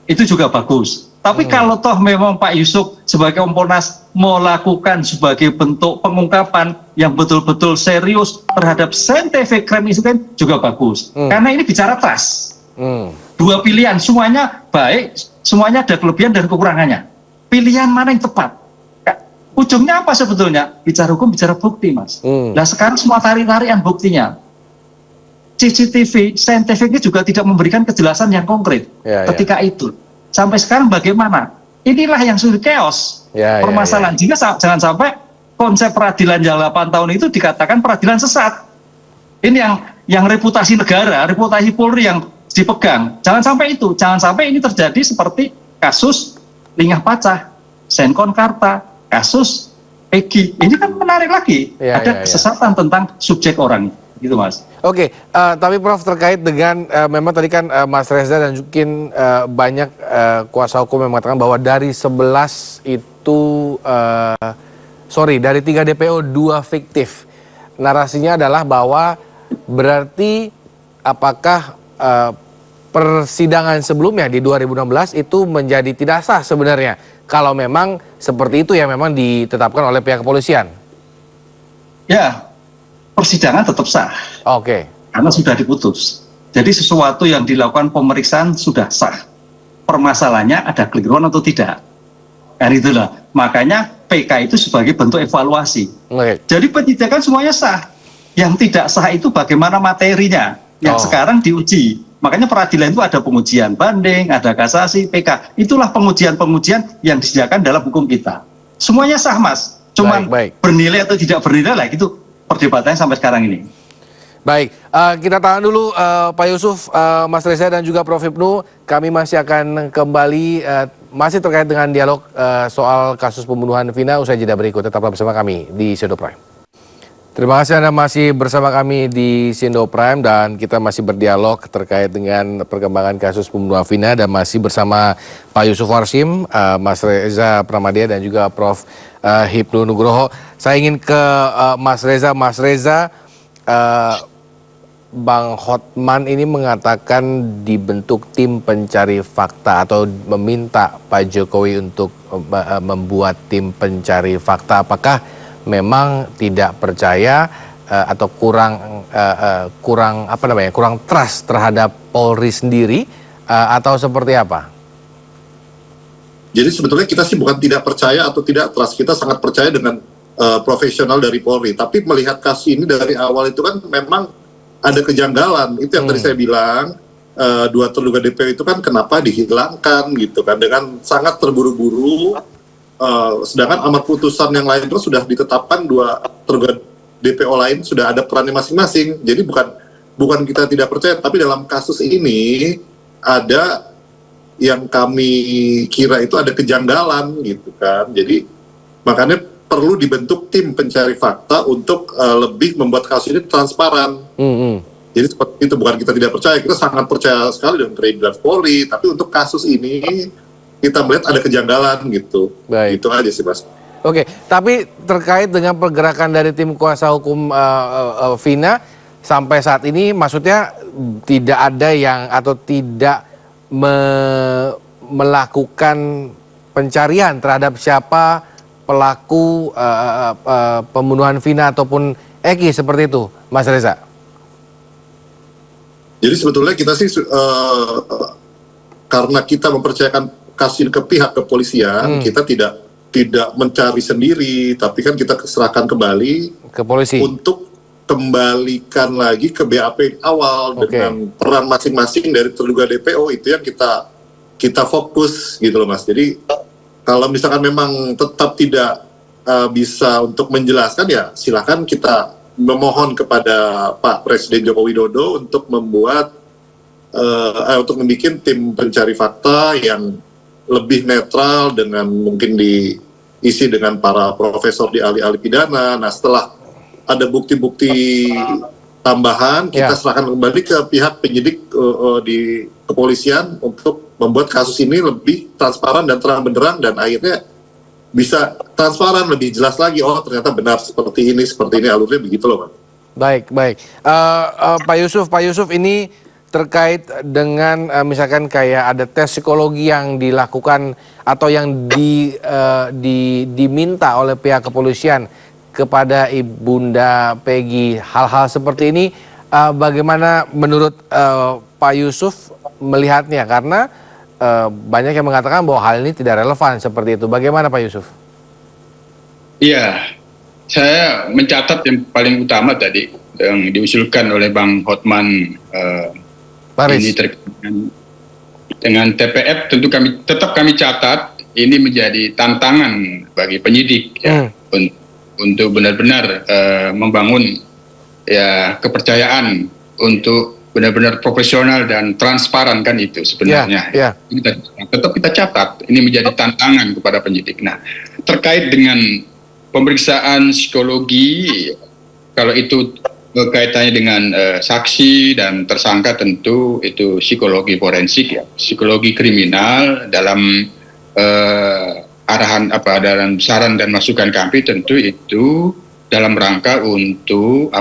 Itu juga bagus. Tapi kalau toh memang Pak Yusuf sebagai Kompolnas melakukan sebagai bentuk pengungkapan yang betul-betul serius terhadap scientific crime itu kan juga bagus. Karena ini bicara trust. Dua pilihan, semuanya baik, semuanya ada kelebihan dan kekurangannya. Pilihan mana yang tepat? Ujungnya apa sebetulnya? Bicara hukum, bicara bukti, Mas. Nah sekarang semua tarik-tarikan buktinya. CCTV, saintifiknya juga tidak memberikan kejelasan yang konkret ketika itu. Sampai sekarang bagaimana? Inilah yang sulit chaos. Permasalahan. Jika jangan sampai konsep peradilan yang 8 tahun itu dikatakan peradilan sesat. Ini yang reputasi negara, reputasi Polri yang dipegang. Jangan sampai itu. Jangan sampai ini terjadi seperti kasus Lingah Pacah, Senkon Karta, kasus Peggy. Ini kan menarik lagi. Ada kesesatan tentang subjek orang. Gitu, Mas. Oke, tapi Prof terkait dengan memang tadi kan Mas Reza dan mungkin banyak kuasa hukum yang mengatakan bahwa dari 11 itu, dari 3 DPO 2 fiktif. Narasinya adalah bahwa berarti apakah persidangan sebelumnya di 2016 itu menjadi tidak sah sebenarnya kalau memang seperti itu yang memang ditetapkan oleh pihak kepolisian? Ya, persidangan tetap sah. Karena sudah diputus. Jadi sesuatu yang dilakukan pemeriksaan sudah sah. Permasalahannya ada keliruan atau tidak. Kan itulah. Makanya PK itu sebagai bentuk evaluasi. Jadi penyidikan semuanya sah. Yang tidak sah itu bagaimana materinya. Yang sekarang diuji. Makanya peradilan itu ada pengujian banding, ada kasasi, PK. Itulah pengujian-pengujian yang disediakan dalam hukum kita. Semuanya sah, Mas. Cuman bernilai atau tidak bernilai lah. Itu perdebatannya sampai sekarang ini. Baik, kita tahan dulu Pak Yusuf, Mas Reza dan juga Prof Hipnu. Kami masih akan kembali masih terkait dengan dialog soal kasus pembunuhan Vina usai jeda berikut. Tetaplah bersama kami di Sindo Prime. Terima kasih Anda masih bersama kami di Sindo Prime dan kita masih berdialog terkait dengan perkembangan kasus pembunuhan Vina dan masih bersama Pak Yusuf Warsim, Mas Reza Pramadya dan juga Prof Hipnu Nugroho. Saya ingin ke Mas Reza. Mas Reza, Bang Hotman ini mengatakan dibentuk tim pencari fakta atau meminta Pak Jokowi untuk membuat tim pencari fakta. Apakah memang tidak percaya atau kurang trust terhadap Polri sendiri atau seperti apa? Jadi sebetulnya kita sih bukan tidak percaya atau tidak trust, kita sangat percaya dengan profesional dari Polri. Tapi melihat kasus ini dari awal itu kan memang ada kejanggalan. Itu yang tadi saya bilang, 2 terduga DPO itu kan kenapa dihilangkan gitu kan dengan sangat terburu-buru. Sedangkan amar putusan yang lain itu sudah ditetapkan 2 terduga DPO lain sudah ada perannya masing-masing. Jadi bukan kita tidak percaya, tapi dalam kasus ini ada yang kami kira itu ada kejanggalan gitu kan. Jadi makanya perlu dibentuk tim pencari fakta untuk lebih membuat kasus ini transparan. Jadi seperti itu, bukan kita tidak percaya, kita sangat percaya sekali dengan kredibilitas Polri, tapi untuk kasus ini kita melihat ada kejanggalan gitu. Itu aja sih, Mas. Oke, tapi terkait dengan pergerakan dari tim kuasa hukum Vina sampai saat ini, maksudnya tidak ada yang atau tidak melakukan pencarian terhadap siapa pelaku pembunuhan Vina ataupun Eki seperti itu, Mas Reza? Jadi sebetulnya kita sih karena kita mempercayakan kasus ini ke pihak kepolisian, kita tidak mencari sendiri, tapi kan kita serahkan kembali ke polisi untuk kembalikan lagi ke BAP awal dengan peran masing-masing dari terduga DPO. Itu yang kita fokus gitu loh, Mas. Jadi kalau misalkan memang tetap tidak bisa untuk menjelaskan, ya silakan kita memohon kepada Pak Presiden Joko Widodo untuk membuat untuk membuat tim pencari fakta yang lebih netral dengan mungkin diisi dengan para profesor di ahli-ahli pidana. Nah, setelah ada bukti-bukti tambahan, kita serahkan kembali ke pihak penyidik di kepolisian untuk membuat kasus ini lebih transparan dan terang benderang dan akhirnya bisa transparan, lebih jelas lagi. Oh, ternyata benar seperti ini alurnya begitu loh, Pak. Baik. Pak Yusuf ini terkait dengan misalkan kayak ada tes psikologi yang dilakukan atau yang diminta oleh pihak kepolisian kepada Ibunda Peggy, hal-hal seperti ini bagaimana menurut Pak Yusuf melihatnya? Karena banyak yang mengatakan bahwa hal ini tidak relevan seperti itu. Bagaimana Pak Yusuf? Iya, saya mencatat yang paling utama tadi yang diusulkan oleh Bang Hotman ini terkait dengan TPF. Tentu kami catat ini menjadi tantangan bagi penyidik ya, untuk benar-benar membangun ya kepercayaan untuk benar-benar profesional dan transparan, kan itu sebenarnya. Tetap kita catat ini menjadi tantangan kepada penyidik. Nah, terkait dengan pemeriksaan psikologi, kalau itu kaitannya dengan saksi dan tersangka, tentu itu psikologi forensik ya, psikologi kriminal dalam arahan dalam saran dan masukan kami, tentu itu dalam rangka untuk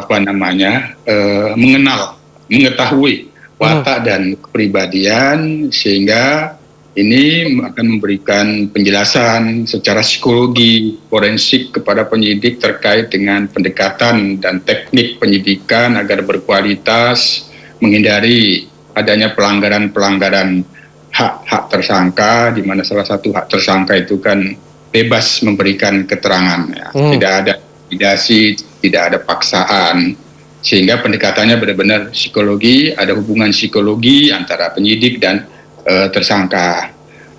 mengetahui watak dan kepribadian, sehingga ini akan memberikan penjelasan secara psikologi forensik kepada penyidik terkait dengan pendekatan dan teknik penyidikan agar berkualitas, menghindari adanya pelanggaran-pelanggaran hak tersangka, di mana salah satu hak tersangka itu kan bebas memberikan keterangan, ya. Tidak ada intimidasi, tidak ada paksaan, sehingga pendekatannya benar-benar psikologi, ada hubungan psikologi antara penyidik dan tersangka.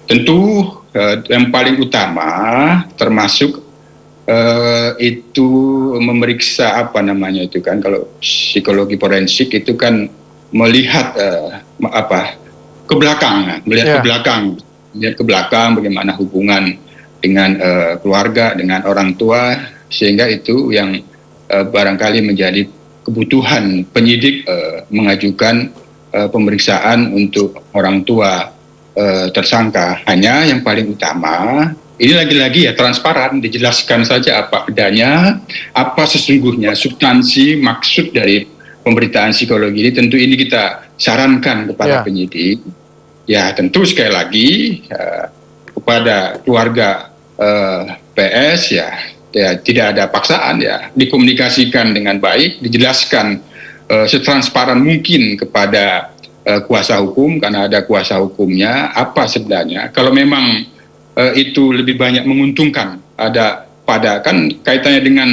Tentu yang paling utama termasuk itu memeriksa kalau psikologi forensik itu kan melihat ke belakang, melihat ke belakang bagaimana hubungan dengan keluarga, dengan orang tua, sehingga itu yang barangkali menjadi kebutuhan penyidik mengajukan pemeriksaan untuk orang tua tersangka. Hanya yang paling utama ini lagi-lagi ya transparan, dijelaskan saja apa adanya, apa sesungguhnya substansi maksud dari pemberitaan psikologi ini. Tentu ini kita sarankan kepada penyidik. Ya tentu sekali lagi kepada keluarga PS ya tidak ada paksaan, ya dikomunikasikan dengan baik, dijelaskan setransparan mungkin kepada kuasa hukum, karena ada kuasa hukumnya, apa sebenarnya kalau memang itu lebih banyak menguntungkan, kan kaitannya dengan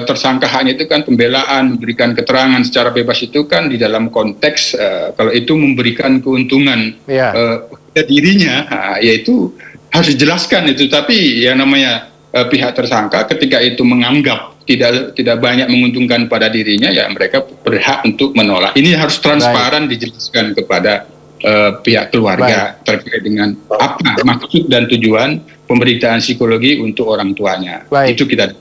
tersangka haknya itu kan pembelaan, memberikan keterangan secara bebas, itu kan di dalam konteks kalau itu memberikan keuntungan pada dirinya, yaitu harus dijelaskan itu. Tapi yang namanya pihak tersangka ketika itu menganggap tidak banyak menguntungkan pada dirinya, ya mereka berhak untuk menolak. Ini harus transparan dijelaskan kepada pihak keluarga terkait dengan apa maksud dan tujuan pemberitaan psikologi untuk orang tuanya. Itu kita.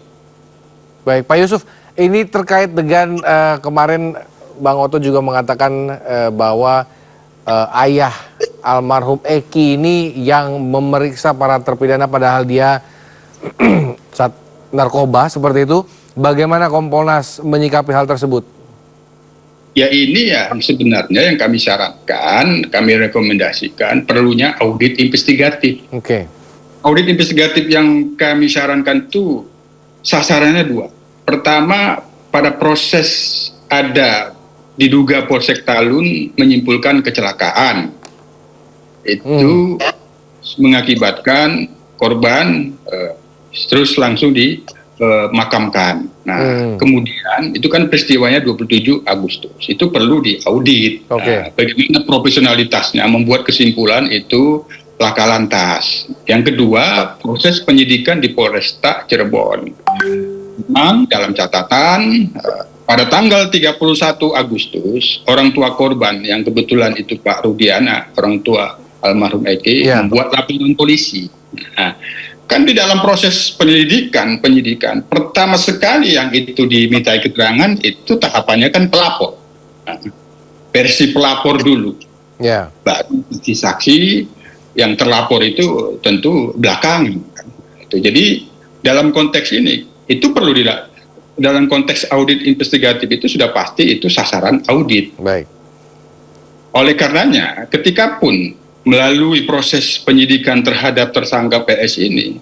Baik, Pak Yusuf, ini terkait dengan kemarin Bang Oto juga mengatakan bahwa ayah almarhum Eki ini yang memeriksa para terpidana padahal dia saat narkoba seperti itu. Bagaimana Kompolnas menyikapi hal tersebut? Ya ini ya sebenarnya yang kami sarankan, kami rekomendasikan perlunya audit investigatif. Audit investigatif yang kami sarankan itu sasarannya dua. Pertama, pada proses ada diduga Polsek Talun menyimpulkan kecelakaan. Itu mengakibatkan korban terus langsung dimakamkan. Nah, kemudian itu kan peristiwanya 27 Agustus. Itu perlu diaudit. Bagaimana profesionalitasnya, membuat kesimpulan itu laka lantas. Yang kedua, proses penyidikan di Polresta Cirebon. Memang dalam catatan pada tanggal 31 Agustus orang tua korban yang kebetulan itu Pak Rudiana, orang tua almarhum Eki, membuat laporan polisi. Nah, kan di dalam proses penyidikan pertama sekali yang itu dimintai keterangan itu tahapannya kan pelapor. Nah, versi pelapor dulu. Baru saksi yang terlapor itu tentu belakang. Jadi dalam konteks ini itu perlu dalam konteks audit investigatif itu sudah pasti itu sasaran audit. Oleh karenanya, ketika pun melalui proses penyidikan terhadap tersangka PS ini,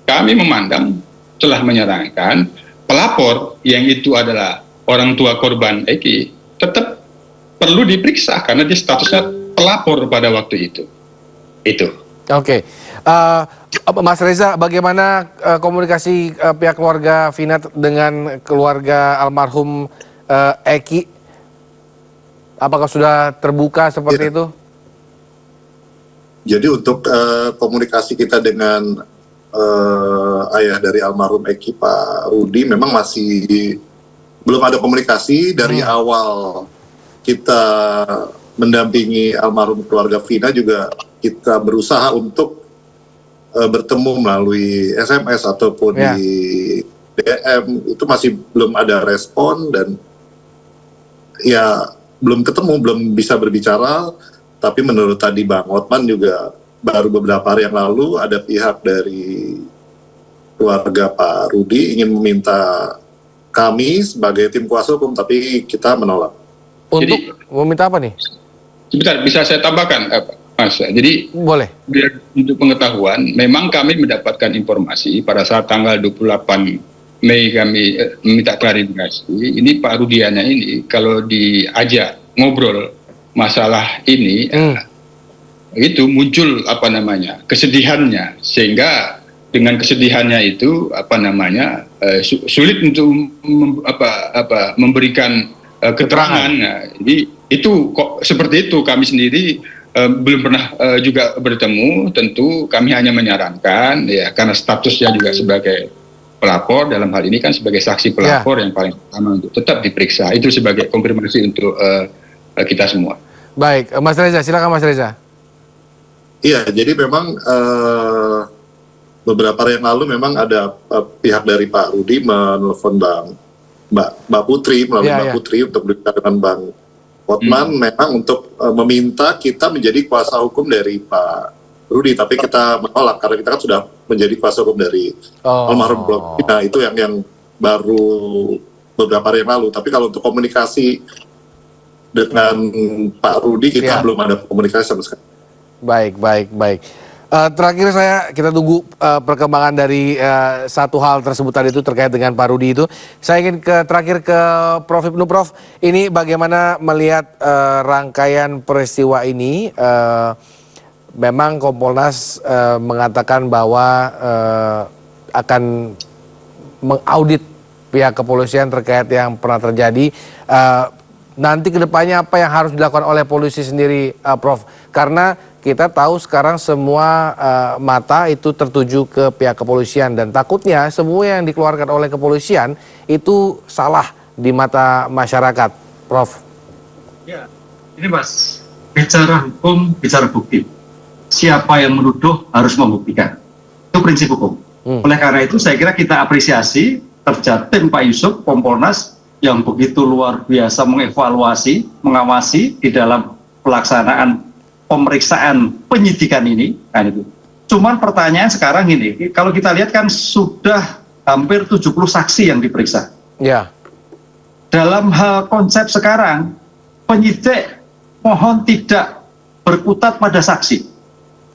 kami memandang telah menyarankan pelapor yang itu adalah orang tua korban Eki tetap perlu diperiksa karena dia statusnya pelapor pada waktu itu. Itu. Oke. Mas Reza, bagaimana komunikasi pihak keluarga Vina dengan keluarga almarhum Eki? Apakah sudah terbuka seperti itu? Jadi untuk komunikasi kita dengan ayah dari almarhum Eki, Pak Rudi, memang masih belum ada komunikasi dari awal kita mendampingi almarhum keluarga Vina. Juga kita berusaha untuk bertemu melalui SMS ataupun di DM, itu masih belum ada respon dan ya belum ketemu, belum bisa berbicara. Tapi menurut tadi Bang Otman juga baru beberapa hari yang lalu ada pihak dari keluarga Pak Rudi ingin meminta kami sebagai tim kuasa hukum, tapi kita menolak. Untuk meminta apa nih? Sebentar, bisa saya tambahkan, Mas? Jadi boleh. Biar untuk pengetahuan, memang kami mendapatkan informasi pada saat tanggal 28 Mei kami meminta klarifikasi. Ini Pak Rudiana ini kalau diajak ngobrol masalah ini, itu muncul kesedihannya, sehingga dengan kesedihannya itu sulit untuk memberikan keterangan. Nah, jadi itu kok seperti itu. Kami sendiri belum pernah juga bertemu. Tentu kami hanya menyarankan, ya, karena statusnya juga sebagai pelapor, dalam hal ini kan sebagai saksi pelapor yang paling utama, untuk tetap diperiksa. Itu sebagai konfirmasi untuk kita semua. Baik, Mas Reza, silakan Mas Reza. Iya, jadi memang beberapa hari yang lalu memang ada pihak dari Pak Rudi menelpon Mbak Putri, melalui Mbak Putri untuk berbicara dengan Bang Otman, memang untuk meminta kita menjadi kuasa hukum dari Pak Rudi, tapi kita menolak karena kita kan sudah menjadi kuasa hukum dari almarhum Blok. Nah, itu yang baru beberapa hari yang lalu. Tapi kalau untuk komunikasi dengan Pak Rudi, kita belum ada komunikasi sama sekali. Baik. Terakhir kita tunggu perkembangan dari satu hal tersebut tadi itu terkait dengan Pak Rudi itu. Saya ingin terakhir ke Prof Ibnu. Prof, ini bagaimana melihat rangkaian peristiwa ini? Memang Kompolnas mengatakan bahwa akan mengaudit pihak kepolisian terkait yang pernah terjadi. Nanti kedepannya apa yang harus dilakukan oleh polisi sendiri, Prof? Karena kita tahu sekarang semua mata itu tertuju ke pihak kepolisian dan takutnya semua yang dikeluarkan oleh kepolisian itu salah di mata masyarakat, Prof. Ya, ini Mas, bicara hukum, bicara bukti. Siapa yang menuduh harus membuktikan. Itu prinsip hukum. Oleh karena itu saya kira kita apresiasi kerja tim Pak Yusuf, Kompolnas, yang begitu luar biasa mengevaluasi, mengawasi di dalam pelaksanaan pemeriksaan penyidikan ini. Nah, itu. Cuman pertanyaan sekarang ini, kalau kita lihat kan sudah hampir 70 saksi yang diperiksa. Ya. Dalam hal konsep sekarang, penyidik mohon tidak berkutat pada saksi,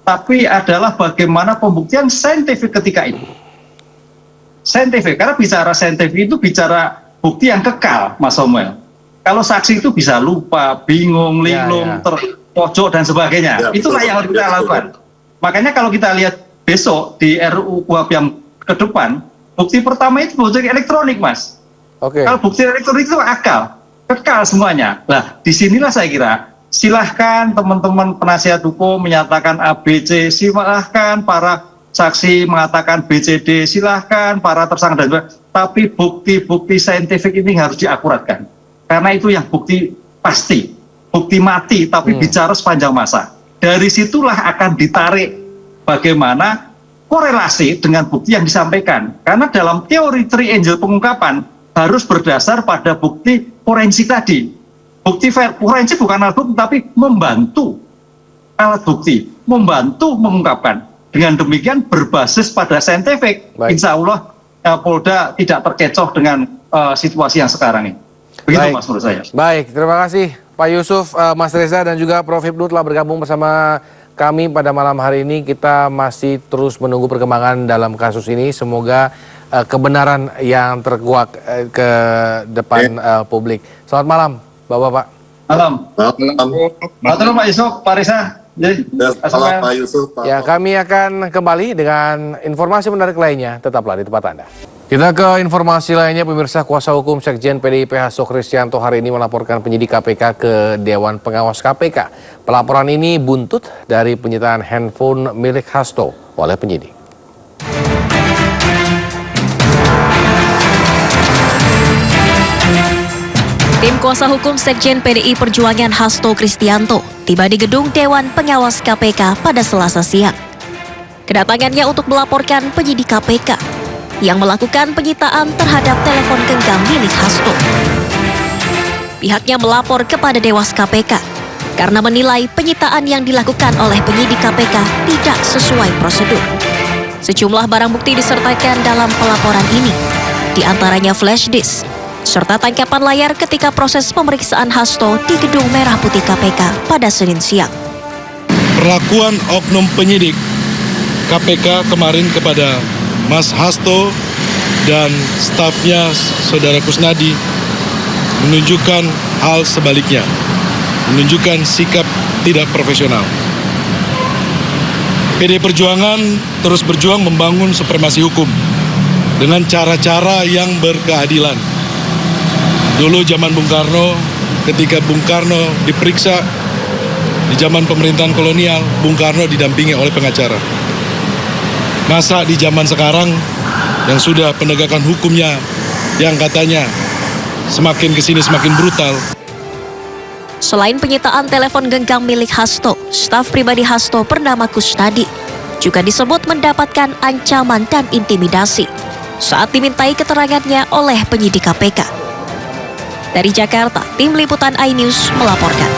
tapi adalah bagaimana pembuktian saintifik ketika itu. Saintifik, karena bicara saintifik itu bicara bukti yang kekal, Mas Samuel. Kalau saksi itu bisa lupa, bingung, linglung, terpojok dan sebagainya. Itulah yang harus kita lakukan. Makanya kalau kita lihat besok di RUU KUHP yang ke depan, bukti pertama itu bukti elektronik, Mas. Kalau bukti elektronik itu kekal semuanya. Nah, disinilah saya kira, silahkan teman-teman penasihat hukum menyatakan ABC, silahkan para saksi mengatakan BCD, silahkan para tersangka dan sebagainya. Tapi bukti-bukti saintifik ini harus diakuratkan. Karena itu yang bukti pasti, bukti mati, tapi bicara sepanjang masa. Dari situlah akan ditarik bagaimana korelasi dengan bukti yang disampaikan. Karena dalam teori triangle pengungkapan harus berdasar pada bukti forensik tadi. Bukti forensik bukan alat bukti, tapi membantu alat bukti, membantu mengungkapkan. Dengan demikian berbasis pada saintifik, insya Allah Polda tidak terkecoh dengan situasi yang sekarang ini. Begitu Mas menurut saya. Baik, terima kasih Pak Yusuf, Mas Reza dan juga Prof Ibnu telah bergabung bersama kami pada malam hari ini. Kita masih terus menunggu perkembangan dalam kasus ini. Semoga kebenaran yang terkuak ke depan publik. Selamat malam Bapak-Bapak. Malam. Malam Pak Yusuf, Pak Risa. Salam Pak Yusuf. Ya, kami akan kembali dengan informasi menarik lainnya. Tetaplah di tempat Anda. Kita ke informasi lainnya, pemirsa. Kuasa hukum Sekjen PDIP Hasto Kristianto hari ini melaporkan penyidik KPK ke Dewan Pengawas KPK. Pelaporan ini buntut dari penyitaan handphone milik Hasto oleh penyidik. Tim kuasa hukum Sekjen PDI Perjuangan Hasto Kristianto tiba di gedung Dewan Pengawas KPK pada Selasa siang. Kedatangannya untuk melaporkan penyidik KPK yang melakukan penyitaan terhadap telepon genggam milik Hasto. Pihaknya melapor kepada Dewas KPK karena menilai penyitaan yang dilakukan oleh penyidik KPK tidak sesuai prosedur. Sejumlah barang bukti disertakan dalam pelaporan ini, di antaranya flash disk, serta tangkapan layar ketika proses pemeriksaan Hasto di Gedung Merah Putih KPK pada Senin siang. Perlakuan oknum penyidik KPK kemarin kepada Mas Hasto dan stafnya Saudara Kusnadi menunjukkan hal sebaliknya, menunjukkan sikap tidak profesional. PDI Perjuangan terus berjuang membangun supremasi hukum dengan cara-cara yang berkeadilan. Dulu zaman Bung Karno, ketika Bung Karno diperiksa di zaman pemerintahan kolonial, Bung Karno didampingi oleh pengacara. Masa di zaman sekarang yang sudah penegakan hukumnya yang katanya semakin kesini semakin brutal. Selain penyitaan telepon genggam milik Hasto, staf pribadi Hasto bernama Kusnadi juga disebut mendapatkan ancaman dan intimidasi saat dimintai keterangannya oleh penyidik KPK. Dari Jakarta, tim liputan iNews melaporkan.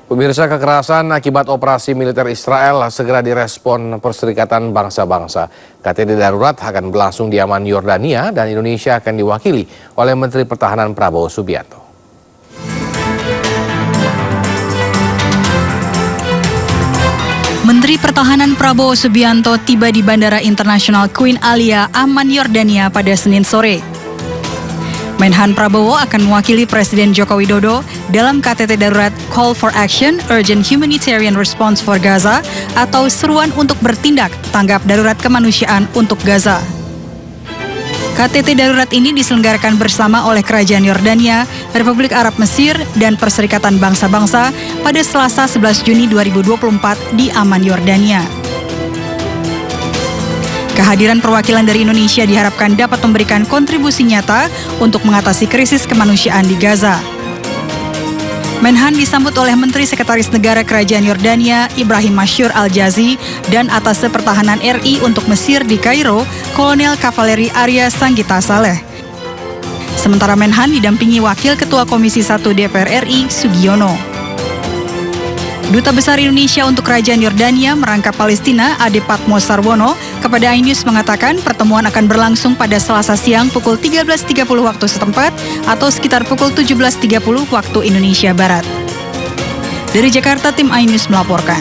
Pemirsa, kekerasan akibat operasi militer Israel segera direspon Perserikatan Bangsa-Bangsa. KTT darurat akan berlangsung di Amman, Yordania, dan Indonesia akan diwakili oleh Menteri Pertahanan Prabowo Subianto. Menteri Pertahanan Prabowo Subianto tiba di Bandara Internasional Queen Alia, Amman, Yordania pada Senin sore. Menhan Prabowo akan mewakili Presiden Joko Widodo dalam KTT darurat Call for Action Urgent Humanitarian Response for Gaza atau seruan untuk bertindak tanggap darurat kemanusiaan untuk Gaza. KTT darurat ini diselenggarakan bersama oleh Kerajaan Yordania, Republik Arab Mesir, dan Perserikatan Bangsa-Bangsa pada Selasa 11 Juni 2024 di Amman, Yordania. Kehadiran perwakilan dari Indonesia diharapkan dapat memberikan kontribusi nyata untuk mengatasi krisis kemanusiaan di Gaza. Menhan disambut oleh Menteri Sekretaris Negara Kerajaan Yordania, Ibrahim Masyur Al-Jazi, dan Atase Pertahanan RI untuk Mesir di Kairo, Kolonel Kavaleri Arya Sanggita Saleh. Sementara Menhan didampingi Wakil Ketua Komisi 1 DPR RI, Sugiono. Duta Besar Indonesia untuk Kerajaan Yordania merangkap Palestina, Ade Patmo Sarwono, kepada iNews mengatakan pertemuan akan berlangsung pada Selasa siang pukul 13.30 waktu setempat atau sekitar pukul 17.30 waktu Indonesia Barat. Dari Jakarta, tim iNews melaporkan.